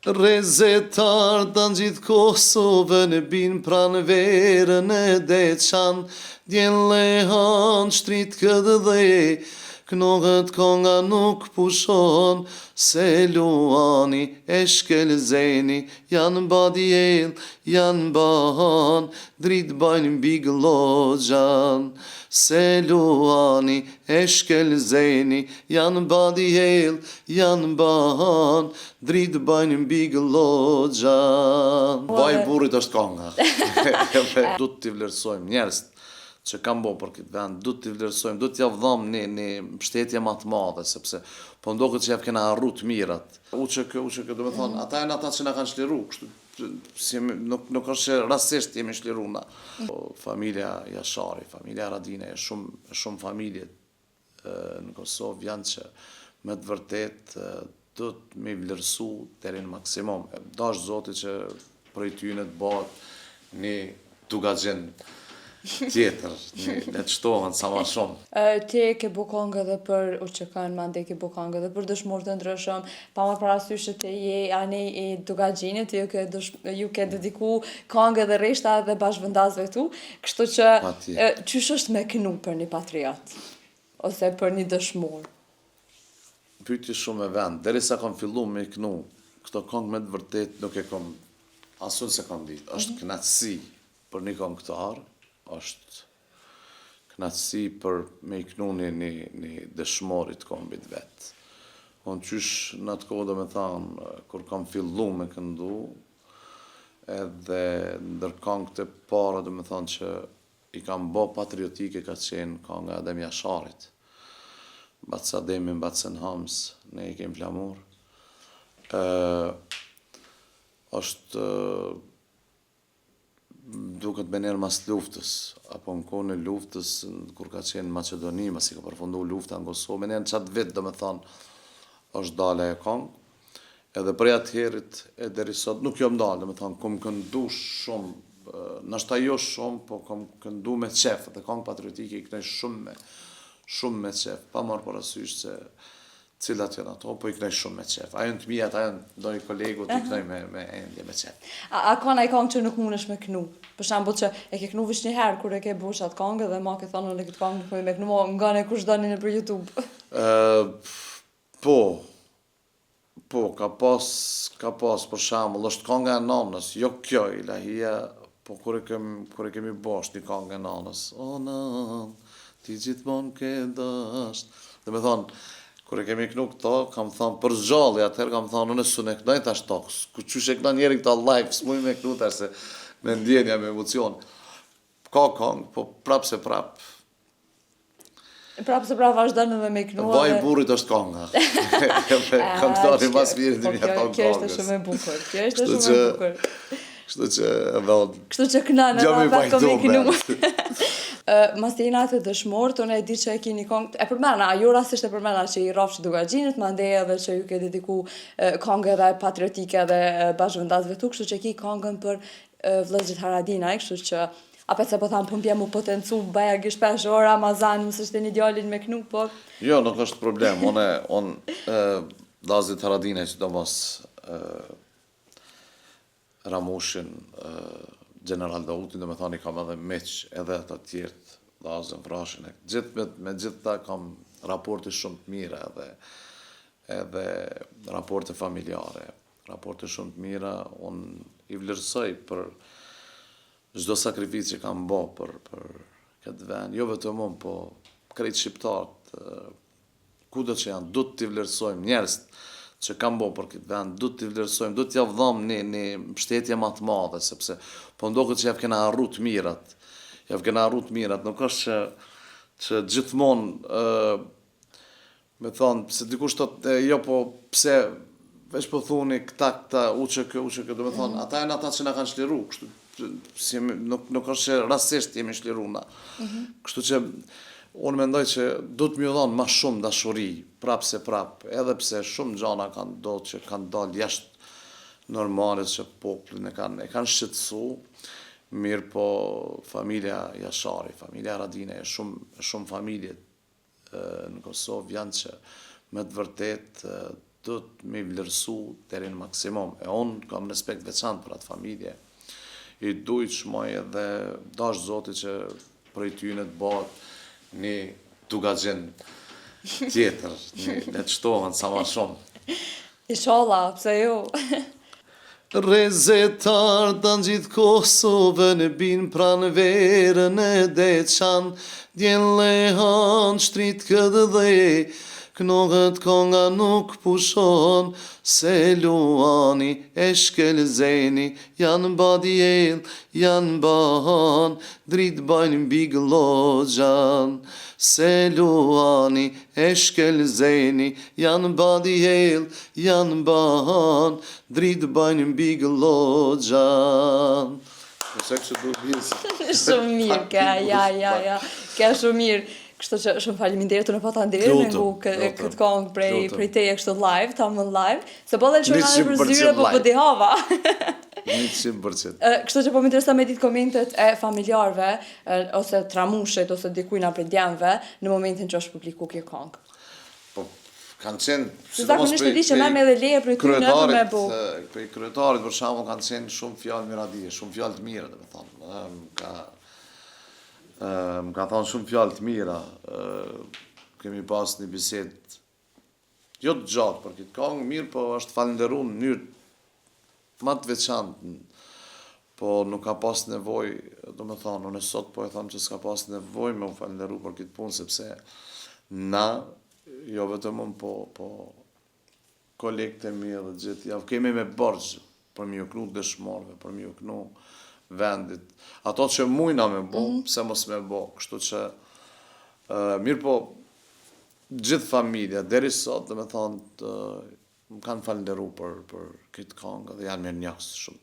Rezetar të në gjithë Kosovën bin pranë verën e deçan, djelle hanë shtrit këtë dhe, knohët konga nuk pushon, se luani e shkelzeni, janë badjel, janë bahan, dritë bajnë biglojan. Se luani e shkelzeni, janë badjel, janë bahan, dritë bajnë biglojan. Vaj burrit është konga. Du t'i vlerësojmë njerëz që kam bo për këtë vend, du t'i vlerësojmë, du t'ja vdham një mbështetje ma të madhe, sepse po ndoket që jep kena harru të mirat. U që do me thonë, ata janë ata që na kanë shliru, nuk është që rastisht jemi shliru na. Familja Jashari, familja Haradinaj, shumë familje në Kosovë janë që me të vërtet do të me vlerësu deri në maksimum. Dash Zoti që prej tyne të bëhet një tugaxhin tjetër, le të shtohen sa ma shumë. Ti ke bu këngë edhe për UÇK-n, mande ke bu këngë edhe për dëshmorë të ndryshëm, pa marrë parasysh që ti je ani i tugaxhinit, ju ke dediku këngë edhe rreshta edhe bashkëvendasve tu, kështu që qysh është me kënu për një patriot, ose për një dëshmor? Pyetje shumë e vend, derisa kam fillu me kënu, këto këngë me të vërtet nuk e kam asun se kam ditë, është kënaqësi për një këngëtar, është kënaqësi për me i kënu një dëshmorit kombit vetë. Unë qysh në atë kohë do me thanë, kur kam fillu me këndu, edhe ndër këngët e para do me thanë që i kam bo patriotike ka qenë kënga Adem Jasharit. Batës Ademin, batës në Hams, ne i kem flamur. është duket me njerë mas luftës, apo në kohën e luftës, kur ka qenë në Macedoni, mas i ka përfundu lufta në Kosovë, me njerë në qatë vit, do me thonë, është dale e kongë, edhe për atë herit e deri sot, nuk jom dalë, do me thonë, kom këndu shumë, nështë jo shumë, po kom këndu me qef, dhe kongë patriotike i kënej shumë me qef, pa marë parasysh se cilat janë ato, po i kënej shumë me qef. Ajo në të mijat, ajo në dojë kolegu, të i kënej me endje me qef. A ka në i kongë që nuk mund është me kënu? Për shambull që e ke kënu vish një herë, kur e ke bush atë kongë, dhe ma ke thonë në këtë kongë nuk me kënu, nga në kush dani në për YouTube. Po, ka pas për shambull, është konga e nanës, jo kjo, ilahia, po kur e kemi bosh një konga e nanës, o nan, ti gjithmon ke dasht. Dhe me thonë, kur e kemi kënu këto, kam thonë, për zgjalli atëherë, kam thonë, unë su ne kënoj tash toks, ku qysh e këna njeri këta live, s'muj me kënu tash se me ndjenja, me emocion. Ka kongë, po prap se prap. Prap se prap vazhdojnë edhe me kënu. Vaj burrit është konga. Këngëtari mas mirë të mja tonë kongës. Kjo është shumë e bukur, kjo është shumë e bukur. Kështu që, kështu që kënane, gjë me me kënu. bajtu. Mas të jena të dëshmorë, të unë e di që e kini kongë, e përmena, jo rastisht e përmena që i rafsh tugaxhinit, ma ndej edhe që ju ke dediku kongë edhe patriotike edhe bashkëvendasve tu, kështu që ki kongën për vëllezërit Haradinaj, kështu që apet se po thamë pëmbje mu potencu baja gishpesh o Ramazan, mësë është e një djallin me kënu, po... Jo, nuk është problem, unë Vëllezërit Haradinaj që do mos Ramushin, General Dautin, do me thani kam edhe meq edhe të tjertë, Lazën, Vrashin, me gjithë ta kam raporte shumë të mira edhe raporte familjare, raporte shumë të mira, unë i vlerësoj për çdo sakrificë që kam bo për këtë vend, jo vetëm unë, po krejt shqiptarët, kudo që janë, du t'i vlerësojmë njerëz që kam bo për këtë vend, du t'i vlerësojmë, du t'ja vdham një mbështetje ma të madhe, sepse po ndoket që javë kena harru të mirat, nuk është që gjithmonë, me thonë, se dikush thotë, jo po pse, veç po thuni këta, UÇK, do me thonë, ata janë ata që na kanë shliru, kështu, nuk është që rastisht jemi shliru na. Kështu që, unë mendoj që du të mjë dhonë ma shumë dashuri, prap se prap, edhe pse shumë gjana kanë do që kanë dalë jashtë normalis që poplin e kanë shqetësu, mirë po familja Jashari, familja Haradinaj, shumë familje në Kosovë janë që me të vërtet do të me vlerësu deri në maksimum. E unë kam respekt veçantë për atë familje. I duj që moj edhe dash Zoti që prej tyne të bëhet një tugaxhin tjetër, le të shtohen sa ma shumë. Inshallah, pse jo? Rezetar të në gjithë Kosovën bin pranë verën e deçan, djen lehan shtrit këtë dhe, knohët konga nuk pushon, se luani e shkelzeni, janë badjel, janë bahan, drit bajnë big logjan. Se luani e shkelzeni, janë badjel, janë bahan, drit bajnë big logjan. Nëse kështë du vizë. Shumë mirë, ja. Ka shumë mirë. Kështu që shumë faleminderit unë pata nderin me ngu këtë kongë prej teje kështu live, ta më live, se po dhe që nga për zyre po di hava. 100%. Kështu që po më interesa me ditë komentet e familjarve, ose tramushit, ose dikujna prej djemve, në momentin që është publiku kjo kongë. Po, kanë qenë... Zakonisht e di që me edhe leje prej ty në me bu. Prej kryetarit, për shembull, kanë qenë shumë fjallë miradije, shumë fjallë të mira, dhe me thonë. Më ka thonë shumë fjallë të mira, kemi pas një bisedë, jo të gjatë për këtë kongë, mirë, po është falenderu në njërë ma të veçantë, po nuk ka pas nevoj, do me thonë, unë sot po e thonë që s'ka pas nevoj me u falenderu për këtë punë, sepse na, jo vetëm unë, po kolegët e mi edhe gjithë, ja, kemi me bërgjë për mi u knu dëshmorve, për mi u knu vendit. Ato që mujna me bo, pse mos me bo, kështu që mirë po gjithë familja, deri sot, dhe me thonë, më kanë falenderu për këtë kongë dhe janë mirë njësë shumë.